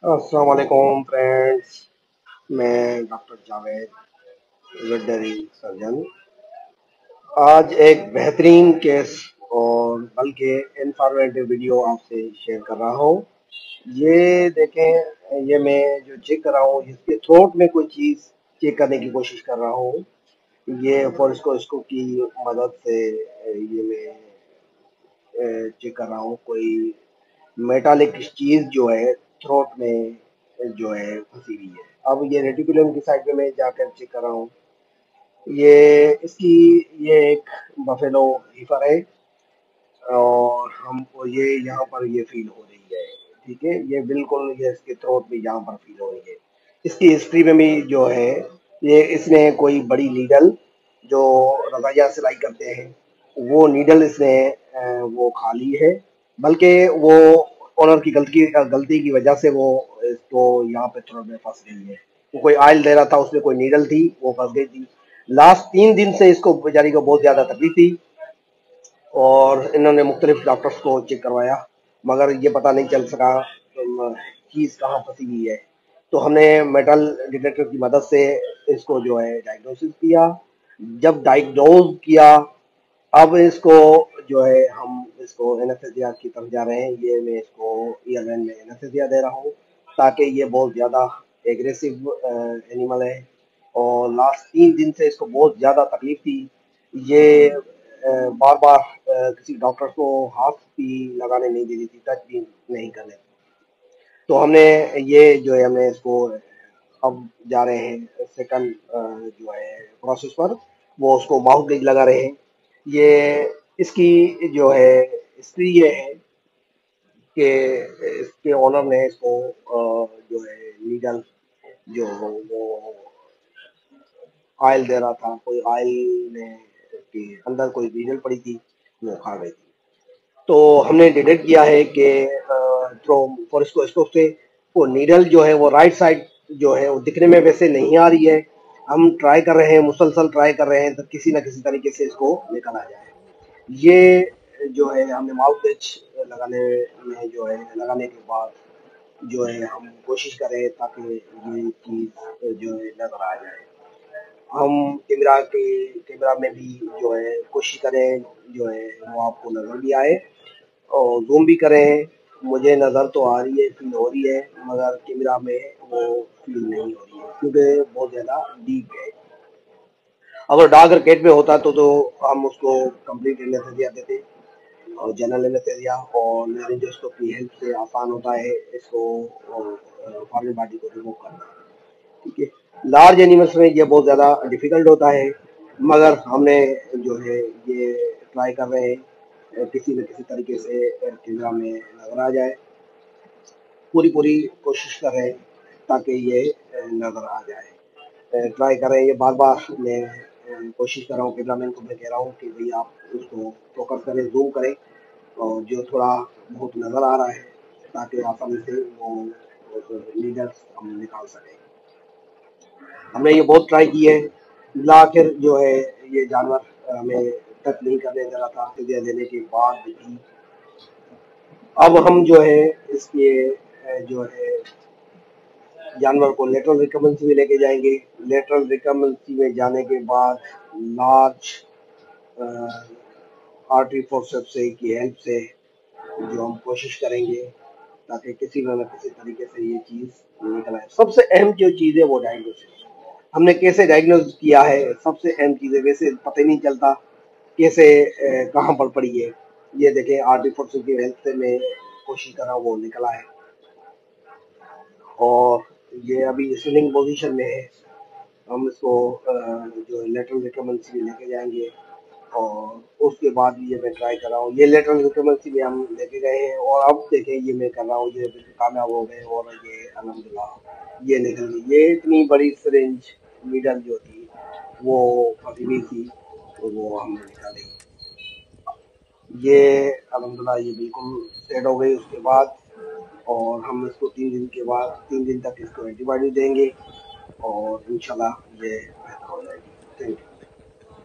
السلام علیکم فرینڈس، میں ڈاکٹر جاوید ویٹنری سرجن آج ایک بہترین کیس اور بلکہ انفارمیٹیو ویڈیو آپ سے شیئر کر رہا ہوں۔ یہ دیکھیں، یہ میں جو چیک کر رہا ہوں جس کے تھروٹ میں کوئی چیز چیک کرنے کی کوشش کر رہا ہوں، یہ فورسکوسکوپ کی مدد سے یہ میں چیک کر رہا ہوں کوئی میٹالک چیز جو ہے تھروٹ میں جو ہے پھنسی ہوئی ہے۔ اب یہ ریٹیکولم کی سائڈ پہ میں جا کر چیک کر رہا ہوں۔ یہ ایک بفیلو ہیفر ہے اور ہم کو یہ یہاں پر یہ فیل ہو رہی ہے، ٹھیک ہے، یہ بالکل یہ اس کے تھروٹ میں یہاں پر فیل ہو رہی ہے۔ اس کی ہسٹری میں بھی جو ہے یہ اس نے کوئی بڑی نیڈل جو رضائیہ سلائی کرتے ہیں وہ نیڈل اس نے وہ کھا لی ہے، بلکہ وہ اونر کی غلطی کی وجہ سے وہ اس کو یہاں پہ تھروٹ میں پھنس گئی ہے۔ وہ کوئی آئل دے رہا تھا، اس میں کوئی نیڈل تھی، وہ پھنس گئی تھی۔ لاسٹ 3 دن سے اس کو بیچاری کو بہت زیادہ تکلیف تھی اور انہوں نے مختلف ڈاکٹرز کو چیک کروایا مگر یہ پتہ نہیں چل سکا چیز کہاں پھنسی ہوئی ہے۔ تو ہم نے میٹل ڈیٹیکٹر کی مدد سے اس کو جو ہے ڈائگنوسس کیا۔ جب ڈائگنوز کیا، اب اس کو جو ہے ہم اس کو اینستھیزیا کی طرف جا رہے ہیں۔ یہ میں اس کو ایئر وین میں اینستھیزیا دے رہا ہوں تاکہ یہ بہت زیادہ ایگریسو اینیمل ہے اور لاسٹ 3 دن سے اس کو بہت زیادہ تکلیف تھی۔ یہ بار بار کسی ڈاکٹر کو ہاتھ بھی لگانے نہیں دے رہی تھی، ٹچ بھی نہیں کرنے دی۔ تو ہم نے یہ جو ہے ہمیں اس کو اب جا رہے ہیں سیکنڈ جو ہے پروسیس پر، وہ اس کو ماؤتھ گیج لگا رہے ہیں۔ یہ اس کی جو ہے ہسٹری یہ ہے کہ اس کے اونر نے اس کو جو ہے نیڈل جو وہ آئل دے رہا تھا، کوئی آئل میں کے اندر کوئی نیڈل پڑی تھی، وہ کھا گئی تھی۔ تو ہم نے ڈیٹیکٹ کیا ہے کہ تھرو فورسکوسکوپ سے وہ نیڈل جو ہے وہ رائٹ سائڈ جو ہے وہ دکھنے میں ویسے نہیں آ رہی ہے۔ ہم ٹرائی کر رہے ہیں، مسلسل ٹرائی کر رہے ہیں تو کسی نہ کسی طریقے سے اس کو نکل آ جائے۔ یہ جو ہے ہم نے ماؤتھ پیچ لگانے میں جو ہے لگانے کے بعد جو ہے ہم کوشش کریں تاکہ یہ چیز جو ہے نظر آ جائے۔ ہم کیمرہ میں بھی جو ہے کوشش کریں جو ہے وہ آپ کو نظر بھی آئے اور زوم بھی کریں۔ مجھے نظر تو آ رہی ہے، فیل ہو رہی ہے، مگر کیمرہ میں وہ فیل نہیں ہو رہی ہے کیونکہ بہت زیادہ ڈیپ ہے۔ اگر ڈاگ اور کیٹ میں ہوتا تو ہم اس کو کمپلیٹ اینستھیزیا دیتے اور جنرل اینستھیزیا اور لارنجوسکوپ کی ہیلپ سے آسان ہوتا ہے اس کو فارن باڈی کو ریموو کرنا، ٹھیک ہے۔ لارج اینیملس میں یہ بہت زیادہ ڈیفیکلٹ ہوتا ہے مگر ہم نے جو ہے یہ ٹرائی کر رہے ہیں کسی نہ کسی طریقے سے کیمرہ میں نظر آ جائے۔ پوری کوشش کر رہے ہیں تاکہ یہ نظر آ جائے، ٹرائی کر رہے ہیں۔ یہ بار بار میں کوشش کر رہا ہوں، کیمرہ مین کو میں کہہ رہا ہوں کہ بھئی آپ اس کو فوکس کریں، زوم کریں اور جو تھوڑا بہت نظر آ رہا ہے تاکہ آسانی سے وہ لیڈرز ہم نکال سکیں۔ ہم نے یہ بہت ٹرائی کی ہے، بالآخر جو ہے یہ جانور ہمیں ٹچ نہیں کرنے دے رہا تھا۔ دینے کے بعد بھی اب ہم جو ہے اس کے جو ہے جانور کو لیٹرل ریکمبنسی میں لے کے جائیں گے۔ لیٹرل ریکمبنسی میں جانے کے بعد لارج آرٹری فورسپ سے کی ہیلپ سے جو ہم کوشش کریں گے تاکہ کسی نہ کسی طریقے سے یہ چیز نکل آئے۔ سب سے اہم جو چیز ہے وہ ڈائگنوسس، ہم نے کیسے ڈائگنوز کیا ہے، سب سے اہم چیز ہے۔ ویسے پتہ ہی نہیں چلتا کیسے کہاں پر پڑی ہے۔ یہ دیکھیں آرٹری فورسپ کی ہیلپ سے میں کوشش کر رہا ہوں وہ نکل آئے اور یہ ابھی سوئنگ پوزیشن میں ہے۔ ہم اس کو جو لیٹرل ریکمبنسی میں لے کے جائیں گے اور اس کے بعد یہ میں ٹرائی کر رہا ہوں۔ یہ لیٹرل ریکمبنسی میں ہم لے کے گئے ہیں اور اب دیکھیں یہ میں کر رہا ہوں، یہ بالکل کامیاب ہو گئے اور یہ الحمدللہ یہ نکل گئی۔ یہ اتنی بڑی سرنج نیڈل جو تھی وہ پھنسی ہوئی تھی تو وہ ہم نے نکالی۔ یہ الحمدللہ یہ بالکل سیٹ ہو گئی اس کے بعد، اور ہم اس کو 3 دن کے بعد 3 دن تک اس کو اینٹی بائیوٹک دیں گے اور انشاءاللہ یہ بہتر ہو جائے گی۔ Thank you.